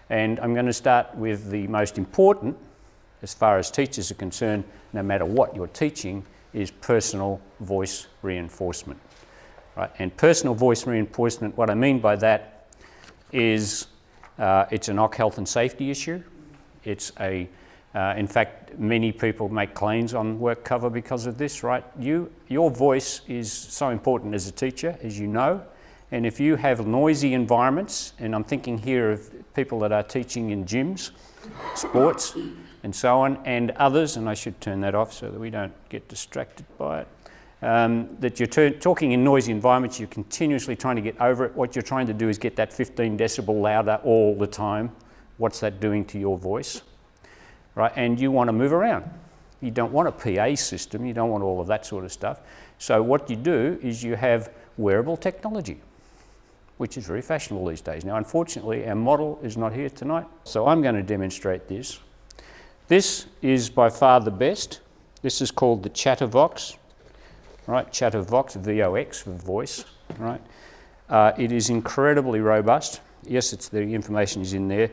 And I'm going to start with the most important, as far as teachers are concerned, no matter what you're teaching, is personal voice reinforcement. Right? And personal voice reinforcement, what I mean by that is it's an occ health and safety issue. It's in fact, many people make claims on work cover because of this, right? Your voice is so important as a teacher, as you know, and if you have noisy environments, and I'm thinking here of people that are teaching in gyms, sports, and so on, and others, and I should turn that off so that we don't get distracted by it, that you're talking in noisy environments, you're continuously trying to get over it. What you're trying to do is get that 15 decibel louder all the time. What's that doing to your voice? Right, and you want to move around. You don't want a PA system, you don't want all of that sort of stuff. So what you do is you have wearable technology, which is very fashionable these days. Now, unfortunately, our model is not here tonight, so I'm going to demonstrate this. This is by far the best. This is called the Chattervox, right? Chattervox, VOX for voice, right? It is incredibly robust. Yes, the information is in there.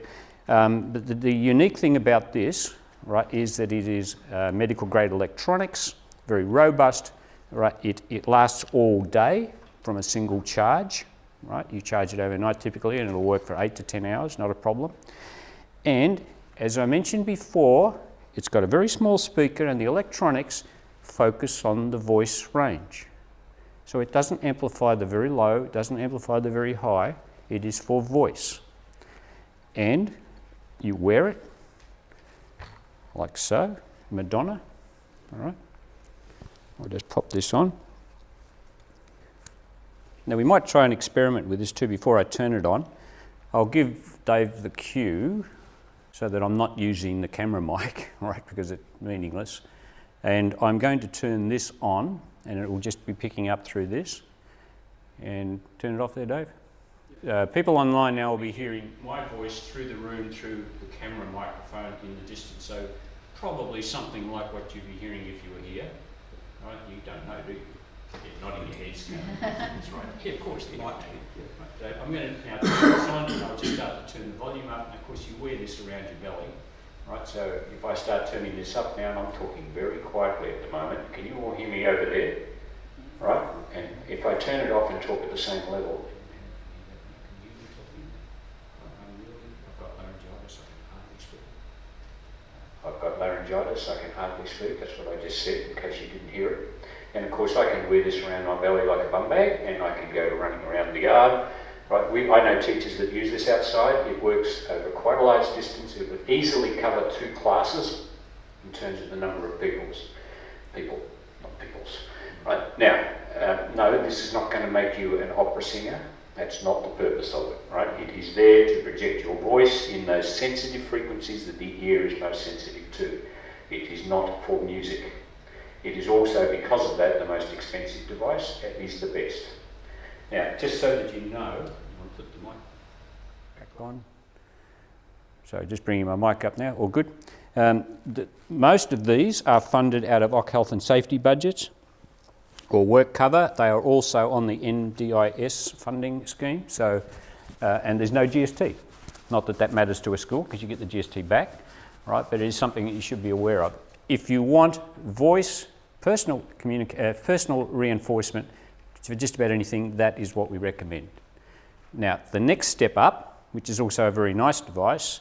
But the unique thing about this, right, is that it is medical grade electronics, very robust, right? It lasts all day from a single charge, right? You charge it overnight typically and it'll work for 8 to 10 hours, not a problem. And as I mentioned before, it's got a very small speaker and the electronics focus on the voice range. So it doesn't amplify the very low, it doesn't amplify the very high, it is for voice. And you wear it like so, Madonna, all right? I'll just pop this on. Now we might try and experiment with this too before I turn it on. I'll give Dave the cue so that I'm not using the camera mic, right, because it's meaningless. And I'm going to turn this on and it will just be picking up through this. And turn it off there, Dave. People online now will be hearing my voice through the room, through the camera microphone in the distance, so probably something like what you'd be hearing if you were here. Right? You don't know, do you? Yeah, nodding your heads. That's right. Yeah, of course, it might be. Yeah. Right. So I'm going to now turn this on, and I'll just start to turn the volume up, and of course you wear this around your belly. Right, so if I start turning this up now, and I'm talking very quietly at the moment, can you all hear me over there? Right? And if I turn it off and talk at the same level, I've got laryngitis, I can hardly speak, that's what I just said in case you didn't hear it. And of course I can wear this around my belly like a bum bag and I can go running around the yard. Right, I know teachers that use this outside. It works over quite a large distance. It would easily cover 2 classes in terms of the number of people, not peoples. Right, now, no, this is not going to make you an opera singer. That's not the purpose of it, right? It is there to project your voice in those sensitive frequencies that the ear is most sensitive to. It is not for music. It is also, because of that, the most expensive device. It is the best. Now, just so that you know, I want to put the mic back on. So just bringing my mic up now, all good. Most of these are funded out of OC Health and Safety budgets or work cover. They are also on the NDIS funding scheme, so, and there's no GST. Not that that matters to a school because you get the GST back, right? But it is something that you should be aware of. If you want voice, personal reinforcement for just about anything, that is what we recommend. Now, the next step up, which is also a very nice device,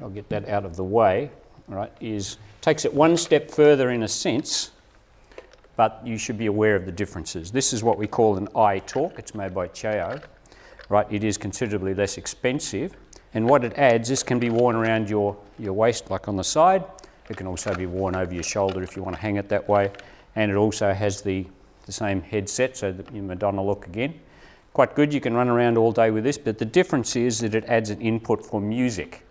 I'll get that out of the way, right, takes it one step further in a sense, but you should be aware of the differences. This is what we call an iTalk. It's made by Chao, right? It is considerably less expensive, and what it adds, this can be worn around your waist, like on the side. It can also be worn over your shoulder if you want to hang it that way, and it also has the same headset, so that your Madonna look again. Quite good, you can run around all day with this, but the difference is that it adds an input for music.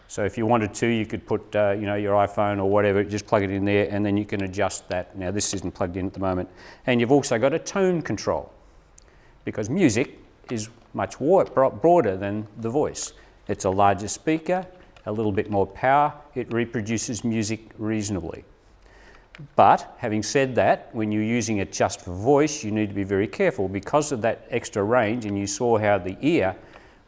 So if you wanted to, you could put your iPhone or whatever, just plug it in there and then you can adjust that. Now this isn't plugged in at the moment. And you've also got a tone control, because music is much broader than the voice. It's a larger speaker, a little bit more power, it reproduces music reasonably. But having said that, when you're using it just for voice, you need to be very careful because of that extra range, and you saw how the ear,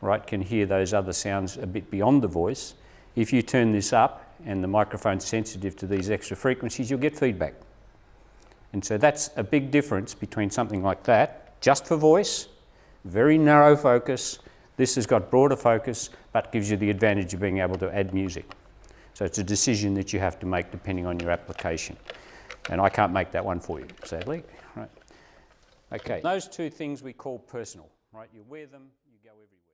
right, can hear those other sounds a bit beyond the voice. If you turn this up and the microphone's sensitive to these extra frequencies, you'll get feedback. And so that's a big difference between something like that, just for voice, very narrow focus. This has got broader focus, but gives you the advantage of being able to add music. So it's a decision that you have to make depending on your application. And I can't make that one for you, sadly. Right. Okay, those two things we call personal, right? You wear them, you go everywhere.